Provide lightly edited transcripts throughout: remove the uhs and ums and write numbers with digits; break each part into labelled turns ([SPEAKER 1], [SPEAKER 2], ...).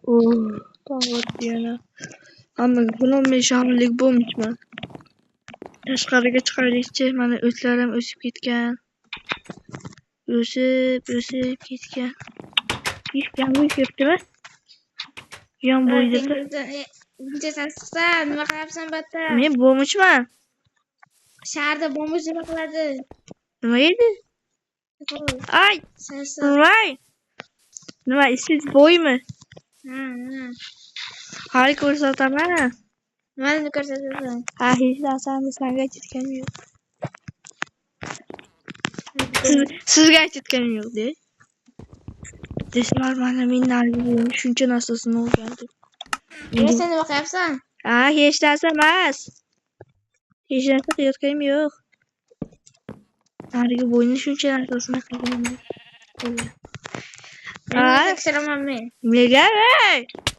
[SPEAKER 1] Tog'otdi yana. Ammo bunun meshonlik bo'lmishman. Tashqariga chiqaylikchi. Mana o'tlar ham o'sib ketgan. O'sib ketgan. Yangi ketdimi? Yon bo'yda.
[SPEAKER 2] Buncha sassiqsan, nima qilyapsan batta?
[SPEAKER 1] Men bo'lmishman.
[SPEAKER 2] Shaharda bombosh nima qiladi?
[SPEAKER 1] Nima edi? Ay,
[SPEAKER 2] Sassiq.
[SPEAKER 1] voy. Nima isiz bo'ymi? Hali ko'rsataman.
[SPEAKER 2] Nimani ko'rsatasan?
[SPEAKER 1] Ha, hech narsani senga aytganim yo'q. Sizga aytganim yo'q-de. Deslar mana men narigi shuncha narsasini o'rgandim.
[SPEAKER 2] Sen nima qilyapsan?
[SPEAKER 1] Ha, hech narsa emas. Hech narsa qilayotganim yo'q. Narigi bo'yni shuncha narsasini qilganim.
[SPEAKER 2] Tekshiraman men.
[SPEAKER 1] Nega?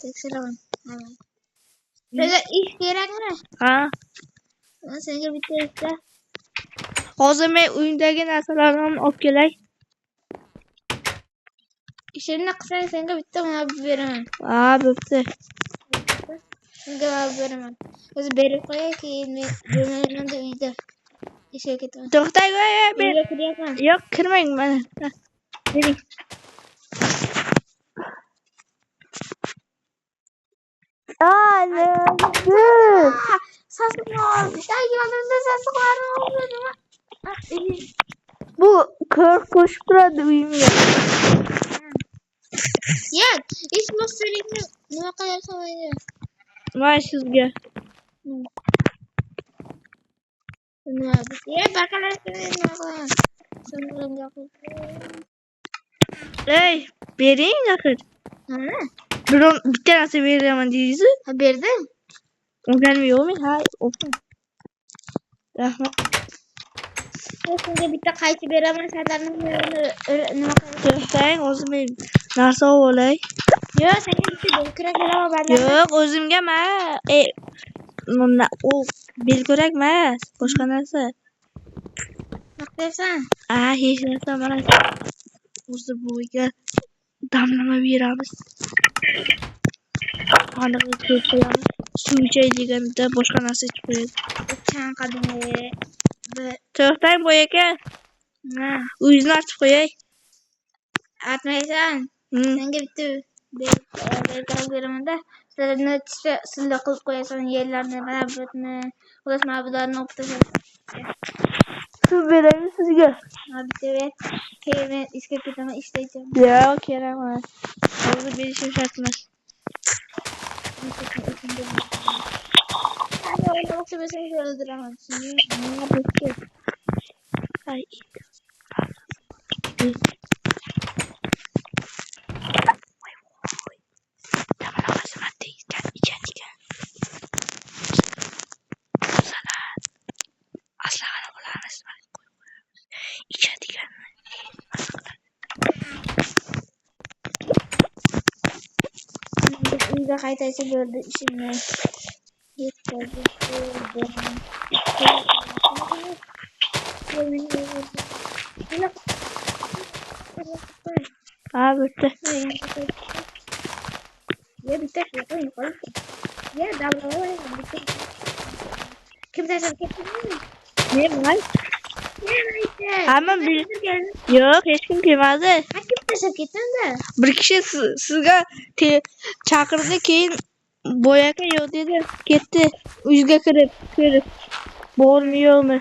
[SPEAKER 2] Tekshiraman. Nega ish kerakmi?
[SPEAKER 1] Ha.
[SPEAKER 2] Senga bitta ishda.
[SPEAKER 1] Hozir men uyimdagi narsalarni olib kelay.
[SPEAKER 2] Ishimni qilsang senga bitta mablag' beraman.
[SPEAKER 1] Ha, bo'pti.
[SPEAKER 2] Senga mablag' beraman. O'zi berib qo'yay, keyin men jo'nayman-da uyda. Ishga ketaman.
[SPEAKER 1] To'xtang, men
[SPEAKER 2] Uyga kiryapman.
[SPEAKER 1] yo'q, kirmang mana. Bering.
[SPEAKER 2] Sassiqlar. Tagimda sassiqlar bo'ldi.
[SPEAKER 1] Bu qo'shib turadi uyimga.
[SPEAKER 2] Yo'q, ish boshlig'ini nima qilyapsan menga?
[SPEAKER 1] Voy sizga.
[SPEAKER 2] Nima bu? Bakalashni nima qilaman? Senga
[SPEAKER 1] Ey, bering axir.
[SPEAKER 2] Mana.
[SPEAKER 1] Bitta narsa beraman deysiz?
[SPEAKER 2] Ha, berdim.
[SPEAKER 1] O'rganib yo'qmi? Ha, o'qing. Rahmat.
[SPEAKER 2] Senga bitta qaychi beraman, sadarni nima qilaman?
[SPEAKER 1] To'xtang, o'zim narsa olay.
[SPEAKER 2] Yo'q, senga bitta belkurak beraman.
[SPEAKER 1] Yo'q, o'zimga emas. U belkurak emas, boshqa narsa.
[SPEAKER 2] Nima qilyapsan?
[SPEAKER 1] Hech narsa emas. O'zi bo'yiga damlama beramiz. Aniq ko'ramiz. Suv ichaydiganda boshqa narsa ichib qo'yadi.
[SPEAKER 2] Chanqadimi?
[SPEAKER 1] To'xtang bo'yaka. Uyingizni ochib qo'yay.
[SPEAKER 2] Aytmaysan. Senga bitta belkurak beraman-da. Sizlarni silliq qilib qo'yasan, yerlarni, mana buni, xullas mana bularni o'qib tashlasan.
[SPEAKER 1] Suv beraymi sizga?
[SPEAKER 2] Ha, bitta ber. Keyin men ishga ketaman, ishlayman.
[SPEAKER 1] Yo'q, kerak emas. Hozir berishim shart emas.
[SPEAKER 2] Hadi oynamak istiyorsan öldüremem.
[SPEAKER 1] Nima bo'ldi? Ay.
[SPEAKER 2] Uyga qaytaychi bo'ldi ishimni. Yetkazib qo'ydim.
[SPEAKER 1] Ha, bitta.
[SPEAKER 2] Ya bitta qo'ying qolib. Ya davray. Kim tashlab ketdi?
[SPEAKER 1] Men voy.
[SPEAKER 2] Hamma
[SPEAKER 1] Yo'q, hech kim kelmadi.
[SPEAKER 2] kim tashlab ketdi-da?
[SPEAKER 1] Bir kishi sizga chaqirdi, keyin bo'yaka yo'q dedi, ketdi. Uyga kirib. Bormi yo'qmi?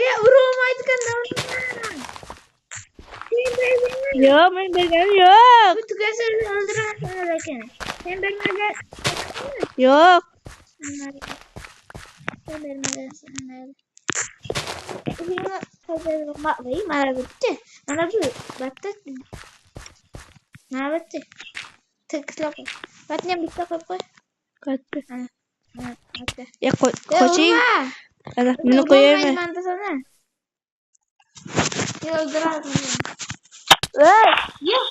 [SPEAKER 2] Ya urmaydigan-da.
[SPEAKER 1] Yo'q, men berganim yo'q.
[SPEAKER 2] Bu tugasini o'ldirasan lekin. Sen bermagan.
[SPEAKER 1] Yo'q.
[SPEAKER 2] Sen bermagansan. Mana bitti. Mana bu batta. Mana bitti. Tekislab. Batni bitta qo'yib qo'y.
[SPEAKER 1] Qo'ydi.
[SPEAKER 2] Mana bitta.
[SPEAKER 1] Ya qo'ching. Ana buni qo'yaymi?
[SPEAKER 2] Manda sana. Yo o'ldiradim. Yo'q.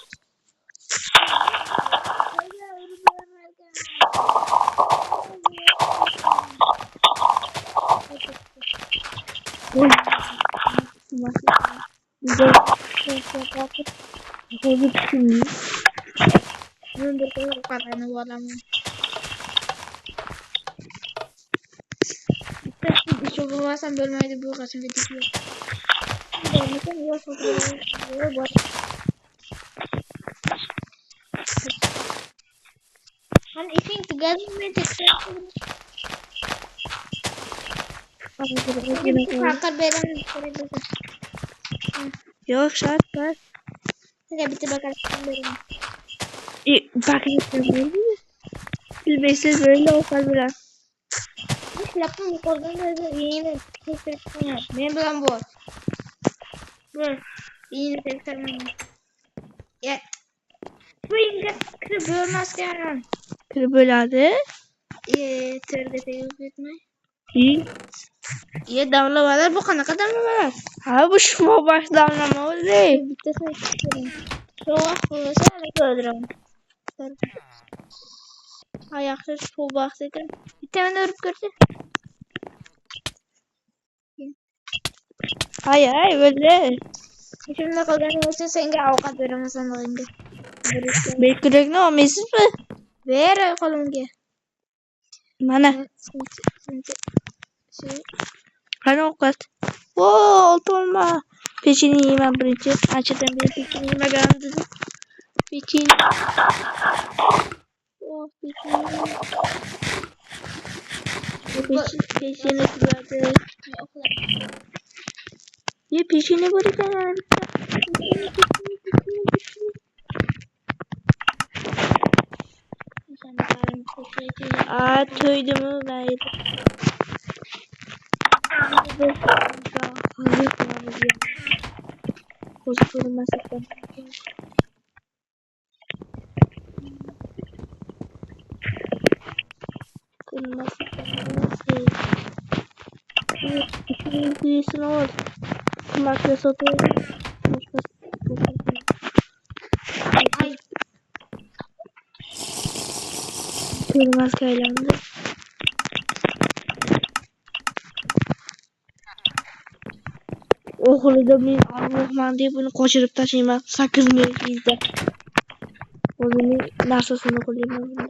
[SPEAKER 2] Men bir qo'yib qarani bo'laman. Bitta ish bo'lmasam bo'lmaydi bu qachon video. Bo'lmasam yo'q bo'ladi. Hani işin tügadığını tekrar Fakir beren
[SPEAKER 1] Yok şart var.
[SPEAKER 2] Hadi bitti bakalım beren.
[SPEAKER 1] Bakın böyle. Bilmesiz böyle olsa bile.
[SPEAKER 2] Hiç yaptım bu konuda da yeni tekrar yap. Benim bilen bu. Bu yeni tekrar ya. Bu İngiliz kırılmaz yani.
[SPEAKER 1] Böyle
[SPEAKER 2] Tırda yok etme.
[SPEAKER 1] İyi.
[SPEAKER 2] İyi damlamalar bu kana kadar mı var?
[SPEAKER 1] Ha bu şu başlamlama oldu.
[SPEAKER 2] Bitti sayı. Soğuk olursa ne öldürürüm. Ayaksız soğuk baktıkken. Bir tane örüp gördü.
[SPEAKER 1] Hayır böyle.
[SPEAKER 2] Şimdi kalgan için sen gel avukat veremezsen de şimdi.
[SPEAKER 1] Beklemek ne o mesaj mı?
[SPEAKER 2] Ver kolum ki.
[SPEAKER 1] Mana.
[SPEAKER 2] Şey.
[SPEAKER 1] Hani avukat. Oo oldu olma. Peşini yiyemem birinci. Açıdan benim peşini yiyeme geldi. Peşini. Oh peşini. Peşini geldi. Ye peşini bırakın. Aa tüydü mü ben yedim. Koskocaman masaktan. Büyüsün olur. Makro sotu.
[SPEAKER 2] Ay.
[SPEAKER 1] Kırmaz kaylandı. Okulda bir Allah'man diye bunu koşurup taşıyma. Sakız mevkiyizde. O zaman narsasını koyayım ben bunda.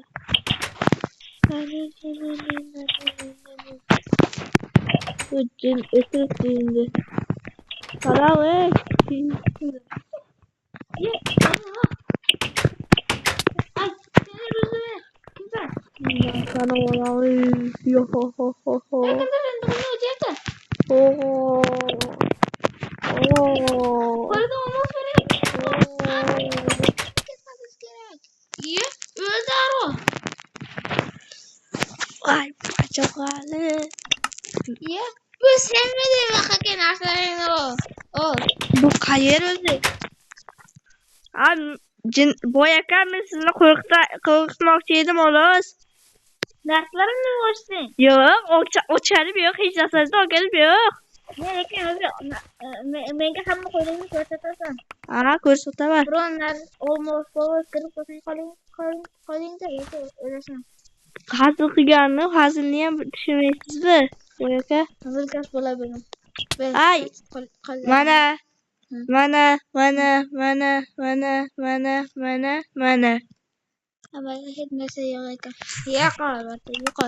[SPEAKER 1] Ötün ötürdüğünde. Para ve
[SPEAKER 2] Ye. Ay. Seni rüzgâr. Kimse.
[SPEAKER 1] sana olan yo ho ho ho ho.
[SPEAKER 2] Ben kadar bunu uçaktım.
[SPEAKER 1] Oo. Oo.
[SPEAKER 2] Orada olmaz böyle. İyi. Öldü arı.
[SPEAKER 1] Ay çok hali.
[SPEAKER 2] İyi. Bu sevmedi mi hakken arslarını o. O.
[SPEAKER 1] Bu kayır öldü. Abi boyakar mısın? Korkutmak yedim olur.
[SPEAKER 2] Derslerin mi boşsun?
[SPEAKER 1] Yok o çarım yok. Hiç nasıl o gelip yok.
[SPEAKER 2] Ne ekan öyle. Menga hamma koyduğunu ko'rsatasan.
[SPEAKER 1] Aa ko'rsata var.
[SPEAKER 2] Bironlar olmos bo'lib kirib qoling da o'ylasam.
[SPEAKER 1] Hazır qilganni hazilni ham tushunmaysizmi? Boyaka.
[SPEAKER 2] Hazilkash bo'laverim.
[SPEAKER 1] Ay. Mana.
[SPEAKER 2] Ama hech narsa yo'q ekan. Yo'q albatta yo'q.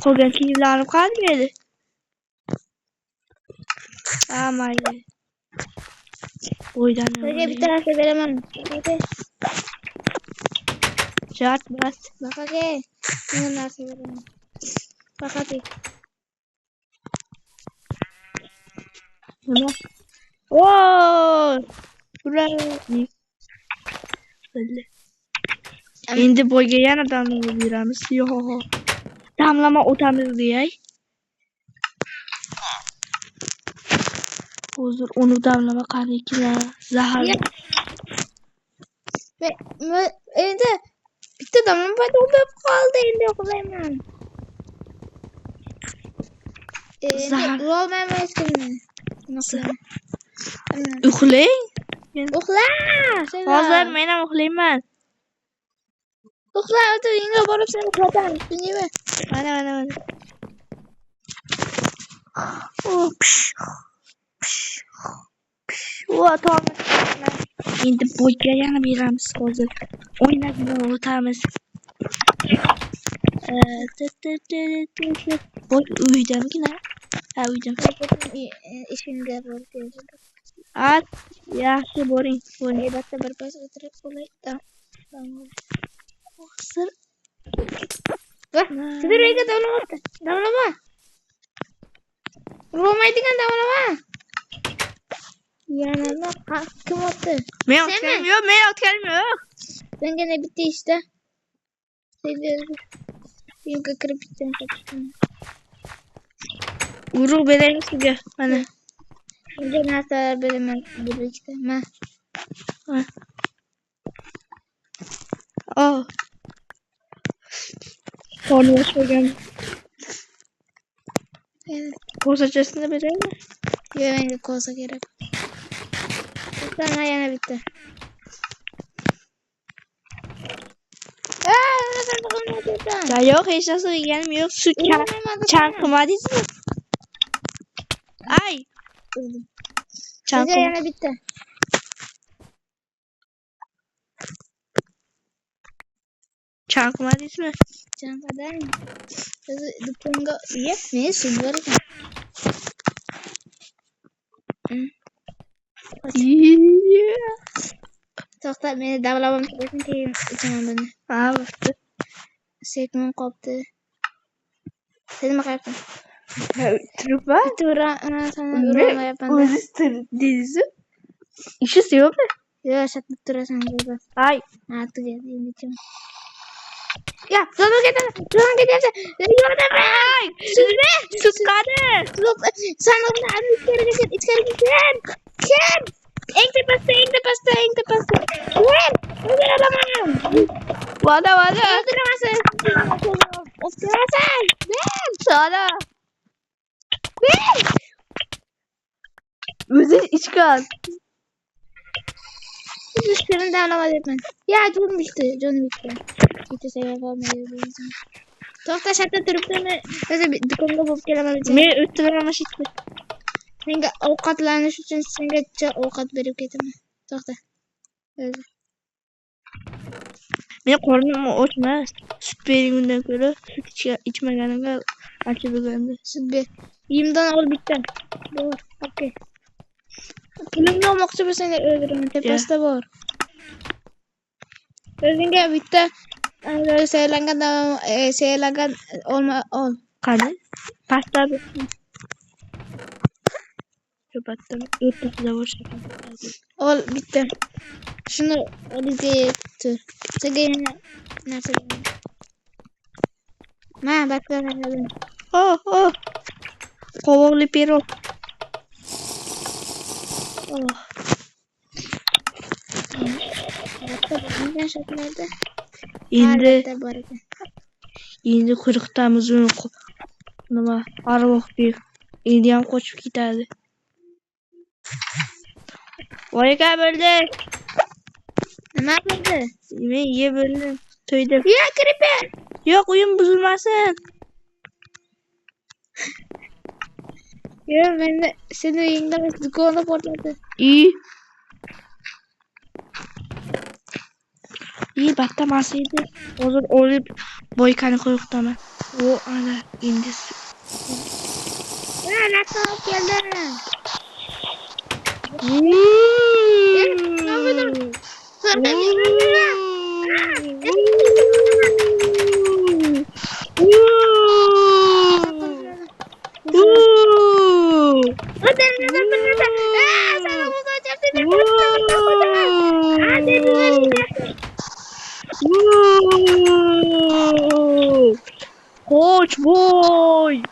[SPEAKER 1] Qolgan kiyimlarim qanday? Mayli. O'ydan.
[SPEAKER 2] Sizga bitta narsa beraman.
[SPEAKER 1] Shart bas.
[SPEAKER 2] Baqaga. Menga narsa beraman. Faqat
[SPEAKER 1] nima? Oo! Bravo. Endi boyga yana damlama beramiz. Yo'q. Damlama o'tamiz deyay. Hozir uni damlama qaniykilar. Zahar.
[SPEAKER 2] Endi bitta damlama paydo bo'lib qoldi. Endi uxlayman.
[SPEAKER 1] Zahar.
[SPEAKER 2] Uxlayman eskimi.
[SPEAKER 1] Uxlang.
[SPEAKER 2] Uxla.
[SPEAKER 1] Hozir men ham uxlayman.
[SPEAKER 2] Uxla, o'tir, uyingga borib seni uxlataman. Tushundingmi?
[SPEAKER 1] Mana. O tamam. Endi boyga yana beramiz hozir. O'ynagini o'tamiz. Boy uydamgina. Ha, uydam.
[SPEAKER 2] ishimga borib keldim.
[SPEAKER 1] At, yaxshi boring.
[SPEAKER 2] Albatta birpas o'tirib bo'lay.
[SPEAKER 1] Hozir
[SPEAKER 2] Sizlar uyga davlamoqda. Davlama. Ro'maydigan davlama. Yana kim otdi?
[SPEAKER 1] men
[SPEAKER 2] Senmi?
[SPEAKER 1] otganim yo'q, men otganim yo'q.
[SPEAKER 2] Senga ne bitti işte. Uyga kirib bitgan.
[SPEAKER 1] Urug' beraymi sizga? Mana.
[SPEAKER 2] Bunga narsalar beraman birlikda. Ma.
[SPEAKER 1] Oh. Qorni ochmagan. Ko'sachasini beraymi?
[SPEAKER 2] Yo'q, menga kosa kerak. Sana yana bitti.
[SPEAKER 1] Ya yo'q, hech narsa yeganim yo'q. Sut chanqamadingizmi? Ay.
[SPEAKER 2] Sizga yana bitti.
[SPEAKER 1] Chanqamadingizmi?
[SPEAKER 2] Chanqadan. Siz do'konga yeb, men sut bor ekan. To'xta, meni davlamam kerakmi, keyin ichaman buni.
[SPEAKER 1] Ha, bo'pti.
[SPEAKER 2] Sekmim qopti. Sen nima qilyapsan?
[SPEAKER 1] Turibman.
[SPEAKER 2] Sana urmayapman.
[SPEAKER 1] O'zingiz dedingizmi? Ishingiz yo'qmi?
[SPEAKER 2] Yo'q, shatib turasan dedi.
[SPEAKER 1] Ay.
[SPEAKER 2] Ha, tugadi endi. Ya, zo'rga ketadi. Zo'rga ketyapti. Yordam ber.
[SPEAKER 1] Sut qani?
[SPEAKER 2] Sanoqni ichkariga ket. Ket. Eng tepasida. Ket. O'zini olaman.
[SPEAKER 1] Vada.
[SPEAKER 2] O'ldirasan. O'ldirasan. Ber.
[SPEAKER 1] Sana.
[SPEAKER 2] Ber.
[SPEAKER 1] O'zing ichgan.
[SPEAKER 2] Senin davlama deyapman. Ya, jonim bitti. Bitta sebep olmaydi. To'xta, shatta turibdimi? O'zi do'konga bo'lib kelaman.
[SPEAKER 1] Men o'tiraman shitni.
[SPEAKER 2] Senga ovqatlanish uchun senga ovqat berib ketaman. To'xta. O'zi.
[SPEAKER 1] Men qornim ochmas. Sut bering undan ko'ra. Sut ichmaganimga ancha bo'lgandi.
[SPEAKER 2] Sut ber. Yemdan ol bitta. Bor. Okey. Pulimni olmoqchi bo'lsang o'ldiraman. Tepasida bor. O'zingga bitta saylangan olma ol.
[SPEAKER 1] Qani? Pasta Kapattım. O'rtasida bor shekilli.
[SPEAKER 2] Ol bitta. Shuni olizga tur. Senga yana narsa beraman. Ma, bakladim.
[SPEAKER 1] Oh. Qovoqli pirog. Oh. Endi quruqdamiz uni nima arvoh deb. Endi ham qochib ketadi. Voy aka bo'ldi.
[SPEAKER 2] Nima bo'ldi?
[SPEAKER 1] Men yeb bo'ldim. To'ydim.
[SPEAKER 2] Ya, kirib ber.
[SPEAKER 1] Yo'q, uyim buzilmasin.
[SPEAKER 2] Yo'q, menda seni uyingda do'konni portladi.
[SPEAKER 1] İyi batta masaydı. Hozir olib boykani qo'yibdaman. O ana endi.
[SPEAKER 2] Ha, narsa olib keldim.
[SPEAKER 1] Koç boy.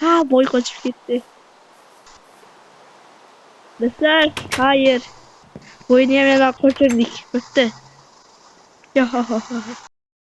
[SPEAKER 1] Ha, boy kaçıp gitti. Dostlar, hayır. Boyunu hemen kaçırdık. Bitti. Ya.